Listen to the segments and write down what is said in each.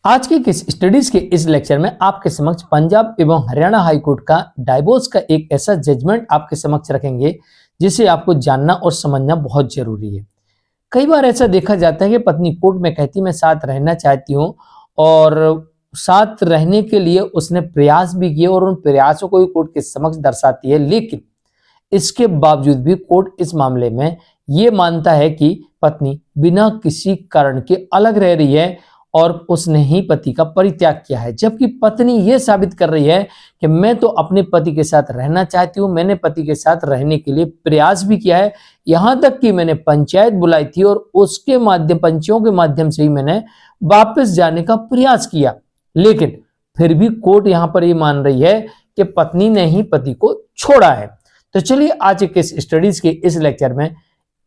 आज की किस स्टडीज के इस लेक्चर में आपके समक्ष पंजाब एवं हरियाणा हाईकोर्ट का डाइवोर्स का एक ऐसा जजमेंट आपके समक्ष रखेंगे जिसे आपको जानना और समझना बहुत जरूरी है। कई बार ऐसा देखा जाता है कि पत्नी कोर्ट में कहती मैं साथ रहना चाहती हूँ और साथ रहने के लिए उसने प्रयास भी किए और उन प्रयासों को भी कोर्ट के समक्ष दर्शाती है, लेकिन इसके बावजूद भी कोर्ट इस मामले में ये मानता है कि पत्नी बिना किसी कारण के अलग रह रही है और उसने ही पति का परित्याग किया है, जबकि पत्नी ये साबित कर रही है कि मैं तो अपने पति के साथ रहना चाहती हूँ, मैंने पति के साथ रहने के लिए प्रयास भी किया है, यहां तक कि मैंने पंचायत बुलाई थी और उसके माध्यम पंचों के माध्यम से ही मैंने वापस जाने का प्रयास किया, लेकिन फिर भी कोर्ट यहां पर ये मान रही है कि पत्नी ने ही पति को छोड़ा है। तो चलिए आज के इस स्टडीज के इस लेक्चर में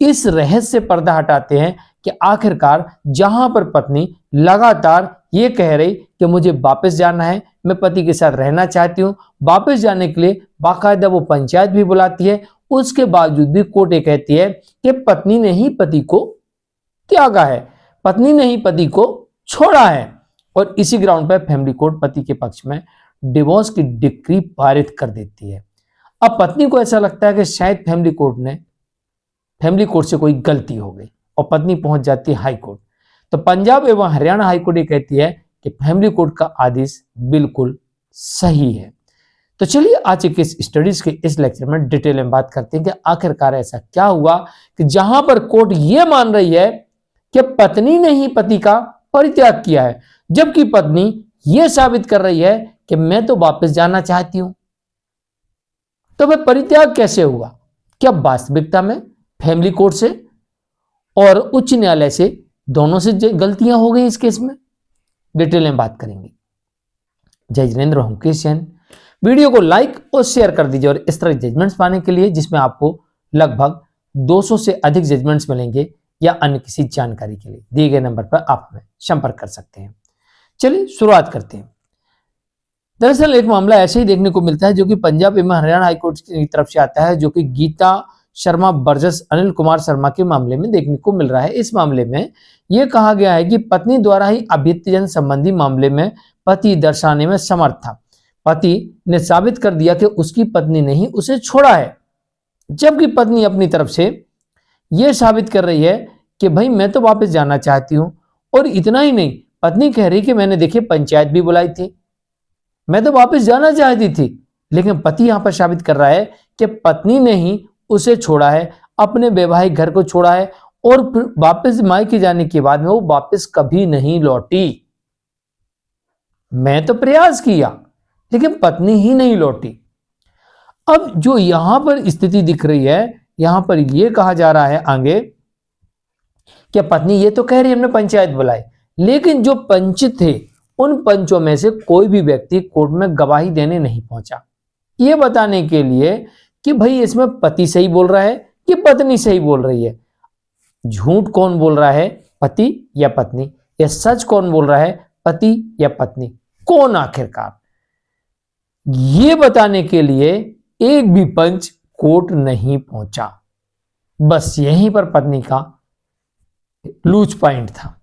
इस रहस्य से पर्दा हटाते हैं कि आखिरकार जहां पर पत्नी लगातार ये कह रही कि मुझे वापस जाना है, मैं पति के साथ रहना चाहती हूं, वापस जाने के लिए बाकायदा वो पंचायत भी बुलाती है, उसके बावजूद भी कोर्ट ये कहती है कि पत्नी ने ही पति को त्यागा है, पत्नी ने ही पति को छोड़ा है और इसी ग्राउंड पर फैमिली कोर्ट पति के पक्ष में डिवोर्स की डिक्री पारित कर देती है। अब पत्नी को ऐसा लगता है कि शायद फैमिली कोर्ट से कोई गलती हो गई और पत्नी पहुंच जाती है हाई कोर्ट। तो पंजाब एवं हरियाणा हाई कोर्ट ये कहती है कि फैमिली कोर्ट का आदेश बिल्कुल सही है। तो चलिए आज के इस स्टडीज के इस लेक्चर में डिटेल में बात करते हैं कि आखिरकार ऐसा क्या हुआ कि जहां पर कोर्ट यह मान रही है कि पत्नी ने ही पति का परित्याग किया है, जबकि पत्नी यह साबित कर रही है कि मैं तो वापस जाना चाहती हूं। तो वह परित्याग कैसे हुआ? क्या वास्तविकता में फैमिली कोर्ट से और उच्च न्यायालय से दोनों से गलतियां हो गई? इस केस में डिटेल में बात करेंगे। जय जिनेंद्र, हूं क्रिश्चियन। वीडियो को लाइक और शेयर कर दीजिए और इस तरह जजमेंट्स पाने के लिए जिसमें आपको लगभग 200 से अधिक जजमेंट्स मिलेंगे या अन्य किसी जानकारी के लिए दिए गए नंबर पर आप हमें संपर्क कर सकते हैं। चलिए शुरुआत करते हैं। दरअसल एक मामला ऐसे ही देखने को मिलता है जो कि पंजाब एवं हरियाणा हाईकोर्ट की तरफ से आता है, जो कि गीता शर्मा वर्सेस अनिल कुमार शर्मा के मामले में देखने को मिल रहा है। इस मामले में यह कहा गया है कि पत्नी द्वारा ही अभ्यंतरण संबंधी मामले में पति दर्शाने में समर्थ था। पति ने साबित कर दिया कि उसकी पत्नी ने ही उसे छोड़ा है, जबकि पत्नी अपनी तरफ से यह साबित कर रही है कि भाई मैं तो वापस जाना चाहती हूं। और इतना ही नहीं, पत्नी कह रही कि मैंने देखिए पंचायत भी बुलाई थी, मैं तो वापस जाना चाहती थी, लेकिन पति यहां पर साबित कर रहा है कि पत्नी ने ही उसे छोड़ा है, अपने वैवाहिक घर को छोड़ा है और फिर वापस मायके जाने के बाद में वो वापस कभी नहीं लौटी। मैं तो प्रयास किया लेकिन पत्नी ही नहीं लौटी। अब जो यहां पर स्थिति दिख रही है, यहां पर यह कहा जा रहा है आगे कि पत्नी ये तो कह रही है हमने पंचायत बुलाई, लेकिन जो पंच थे उन पंचों में से कोई भी व्यक्ति कोर्ट में गवाही देने नहीं पहुंचा, यह बताने के लिए कि भाई इसमें पति सही बोल रहा है कि पत्नी सही बोल रही है। झूठ कौन बोल रहा है, पति या पत्नी? या सच कौन बोल रहा है, पति या पत्नी? कौन आखिरकार? यह बताने के लिए एक भी पंच कोर्ट नहीं पहुंचा। बस यहीं पर पत्नी का लूज पॉइंट था,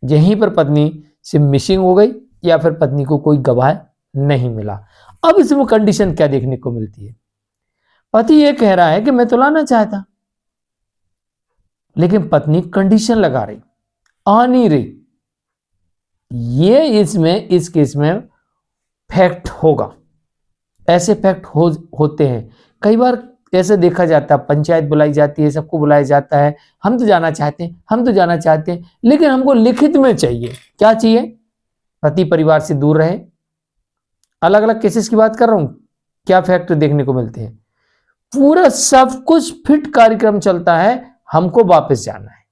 यहीं पर पत्नी से मिसिंग हो गई या फिर पत्नी को कोई गवाह नहीं मिला। अब इसमें कंडीशन क्या देखने को मिलती है? पति यह कह रहा है कि मैं तो लाना चाहता, लेकिन पत्नी कंडीशन लगा रही, आ नहीं रही। ये इस केस में फैक्ट होगा, ऐसे फैक्ट होते हैं। कई बार ऐसे देखा जाता है, पंचायत बुलाई जाती है, सबको बुलाया जाता है, हम तो जाना चाहते हैं, हम तो जाना चाहते हैं, लेकिन हमको लिखित में चाहिए। क्या चाहिए? पति परिवार से दूर रहे। अलग अलग केसेस की बात कर रहा हूं। क्या फैक्ट देखने को मिलते हैं? पूरा सब कुछ फिट कार्यक्रम चलता है, हमको वापस जाना है,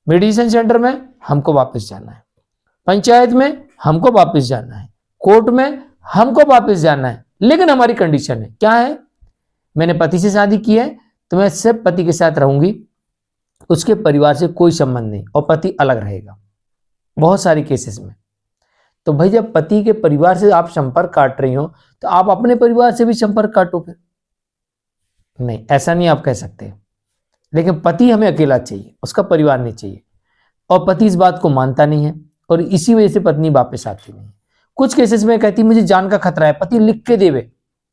मेडिसिन सेंटर में हमको वापस जाना है, पंचायत में हमको वापस जाना है, कोर्ट में हमको वापस जाना है, लेकिन हमारी कंडीशन है। क्या है? मैंने पति से शादी की है तो मैं सिर्फ पति के साथ रहूंगी, उसके परिवार से कोई संबंध नहीं, और पति अलग रहेगा बहुत सारे केसेस में। तो भाई जब पति के परिवार से आप संपर्क काट रही हो तो आप अपने परिवार से भी संपर्क काटो। फिर नहीं, ऐसा नहीं आप कह सकते। लेकिन पति हमें अकेला चाहिए, उसका परिवार नहीं चाहिए, और पति इस बात को मानता नहीं है और इसी वजह से पत्नी वापस आती नहीं। कुछ केसेस में कहती है मुझे जान का खतरा है, पति लिख के देवे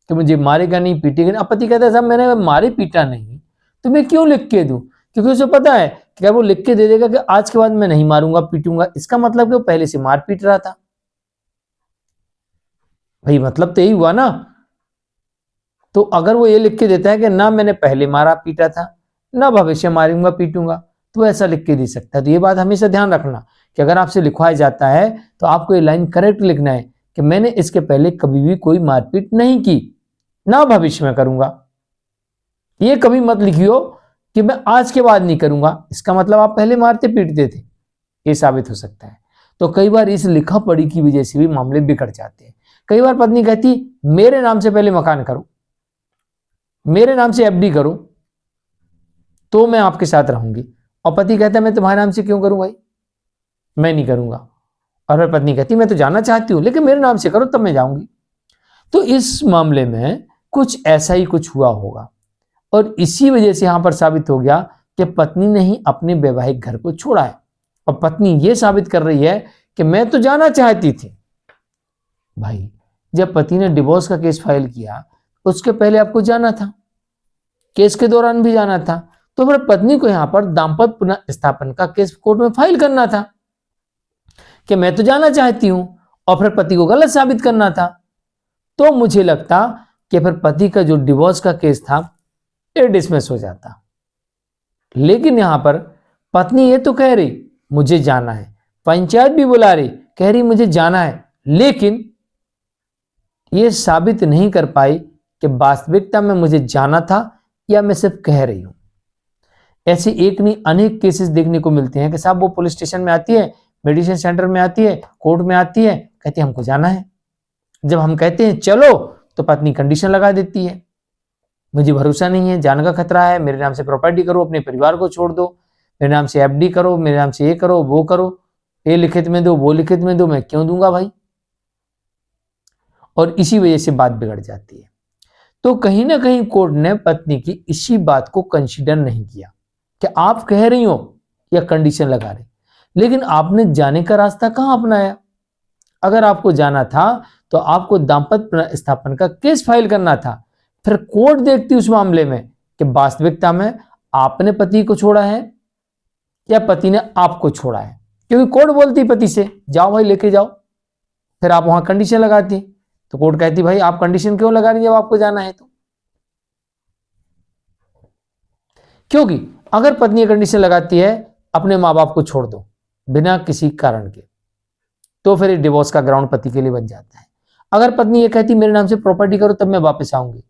कि मुझे मारेगा नहीं, पीटेगा नहीं। अब पति कहता है साहब मैंने मारे पीटा नहीं तो मैं क्यों लिख के दूं, क्योंकि उसे पता है कि वो लिख के दे देगा कि आज के बाद मैं नहीं मारूंगा पीटूंगा, इसका मतलब कि वो पहले से मार पीट रहा था। भाई मतलब तो यही हुआ ना। तो अगर वो ये लिख के देता है कि ना मैंने पहले मारा पीटा था, ना भविष्य मारूंगा पीटूंगा, तो ऐसा लिख के दे सकता है। तो ये बात हमेशा ध्यान रखना कि अगर आपसे लिखवाया जाता है तो आपको ये लाइन करेक्ट लिखना है कि मैंने इसके पहले कभी भी कोई मारपीट नहीं की, ना भविष्य में करूंगा। ये कभी मत लिखियो कि मैं आज के बाद नहीं करूंगा, इसका मतलब आप पहले मारते पीटते थे, ये साबित हो सकता है। तो कई बार इस लिखा पढ़ी की वजह से भी मामले बिगड़ जाते हैं। कई बार पत्नी कहती मेरे नाम से पहले मकान करो, मेरे नाम से एफडी करो तो मैं आपके साथ रहूंगी, और पति कहता है मैं तुम्हारे नाम से क्यों करूं भाई, मैं नहीं करूंगा। और फिर पत्नी कहती मैं तो जाना चाहती हूं लेकिन मेरे नाम से करो तब मैं जाऊंगी। तो इस मामले में कुछ ऐसा ही कुछ हुआ होगा, और इसी वजह से यहां पर साबित हो गया कि पत्नी ने ही अपने वैवाहिक घर को छोड़ा है, और पत्नी यह साबित कर रही है कि मैं तो जाना चाहती थी। भाई जब पति ने डिवोर्स का केस फाइल किया उसके पहले आपको जाना था, केस के दौरान भी जाना था, तो फिर पत्नी को यहां पर दाम्पत्य पुनर्स्थापन का केस कोर्ट में फाइल करना था कि मैं तो जाना चाहती हूं, और फिर पति को गलत साबित करना था। तो मुझे लगता कि फिर पति का जो डिवोर्स का केस था ये डिसमिस हो जाता। लेकिन यहां पर पत्नी ये तो कह रही मुझे जाना है, पंचायत भी बुला रही कह रही मुझे जाना है, लेकिन ये साबित नहीं कर पाई कि वास्तविकता में मुझे जाना था या मैं सिर्फ कह रही हूं। ऐसे एक नहीं अनेक केसेस देखने को मिलते हैं कि साहब वो पुलिस स्टेशन में आती है, मेडिसिन सेंटर में आती है, कोर्ट में आती है, कहती है हमको जाना है। जब हम कहते हैं चलो तो पत्नी कंडीशन लगा देती है, मुझे भरोसा नहीं है, जान का खतरा है, मेरे नाम से प्रॉपर्टी करो, अपने परिवार को छोड़ दो, मेरे नाम से एफडी करो, मेरे नाम से ये करो वो करो, ये लिखित में दो वो लिखित में दो, मैं क्यों दूंगा भाई। और इसी वजह से बात बिगड़ जाती है। तो कहीं ना कहीं कोर्ट ने पत्नी की इसी बात को कंसीडर नहीं किया कि आप कह रही हो या कंडीशन लगा रहे, लेकिन आपने जाने का रास्ता कहां अपनाया। अगर आपको जाना था तो आपको दाम्पत्य पुनर्स्थापन का केस फाइल करना था, फिर कोर्ट देखती उस मामले में कि वास्तविकता में आपने पति को छोड़ा है या पति ने आपको छोड़ा है, क्योंकि कोर्ट बोलती पति से जाओ भाई लेके जाओ, फिर आप वहां कंडीशन लगाती तो कोर्ट कहती भाई आप कंडीशन क्यों लगा रही जब आपको जाना है तो। क्योंकि अगर पत्नी कंडीशन लगाती है अपने मां बाप को छोड़ दो बिना किसी कारण के, तो फिर डिवोर्स का ग्राउंड पति के लिए बन जाता है। अगर पत्नी ये कहती मेरे नाम से प्रॉपर्टी करो तब मैं वापस आऊंगी,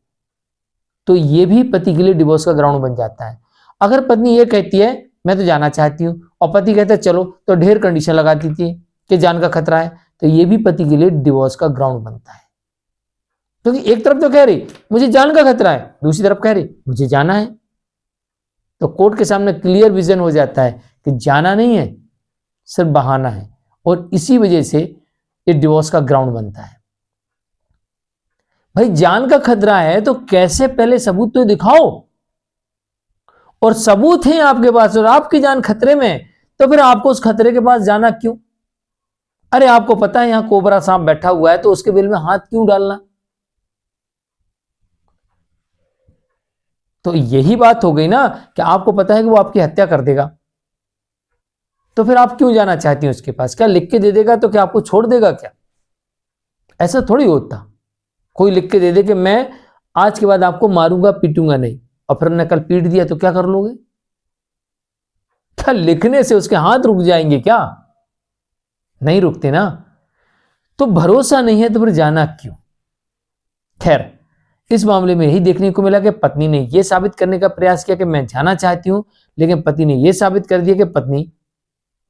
तो ये भी पति के लिए डिवोर्स का ग्राउंड बन जाता है। अगर पत्नी ये कहती है मैं तो जाना चाहती हूं और पति कहता है चलो, तो ढेर कंडीशन लगा देती है कि जान का खतरा है, तो ये भी पति के लिए डिवोर्स का ग्राउंड बनता है। क्योंकि एक तरफ तो कह रही मुझे जान का खतरा है, दूसरी तरफ कह रही मुझे जाना है, तो कोर्ट के सामने क्लियर विजन हो जाता है कि जाना नहीं है सिर्फ बहाना है, और इसी वजह से ये डिवोर्स का ग्राउंड बनता है। भाई जान का खतरा है तो कैसे, पहले सबूत तो दिखाओ, और सबूत है आपके पास और आपकी जान खतरे में, तो फिर आपको उस खतरे के पास जाना क्यों। अरे आपको पता है यहां कोबरा सांप बैठा हुआ है तो उसके बिल में हाथ क्यों डालना। तो यही बात हो गई ना कि आपको पता है कि वो आपकी हत्या कर देगा, तो फिर आप क्यों जाना चाहती हैं उसके पास। क्या लिख के दे देगा तो क्या आपको छोड़ देगा क्या, ऐसा थोड़ी होता। कोई लिख के दे दे कि मैं आज के बाद आपको मारूंगा पीटूंगा नहीं, और फिर ने कल पीट दिया तो क्या कर लोगे। क्या लिखने से उसके हाथ रुक जाएंगे क्या, नहीं रुकते ना। तो भरोसा नहीं है तो फिर जाना क्यों। खैर इस मामले में यही देखने को मिला कि पत्नी ने यह साबित करने का प्रयास किया कि मैं जाना चाहती हूं, लेकिन पति ने यह साबित कर दिया कि पत्नी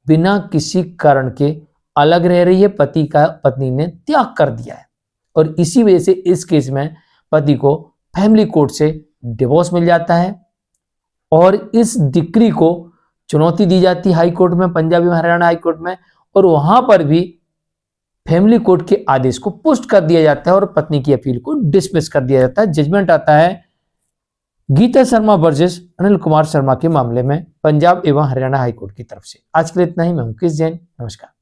बिना किसी कारण के अलग रह रही है, पत्नी ने त्याग कर दिया है, और इसी वजह से इस केस में पति को फैमिली कोर्ट से डिवोर्स मिल जाता है, और इस डिक्री को चुनौती दी जाती है हाई कोर्ट में, पंजाब एवं हरियाणा हाई कोर्ट में, और वहां पर भी फैमिली कोर्ट के आदेश को पुष्ट कर दिया जाता है और पत्नी की अपील को डिसमिस कर दिया जाता है। जजमेंट आता है गीता शर्मा वर्सेस अनिल कुमार शर्मा के मामले में पंजाब एवं हरियाणा हाईकोर्ट की तरफ से। आज के लिए इतना ही। मैं मुकेश जैन, नमस्कार।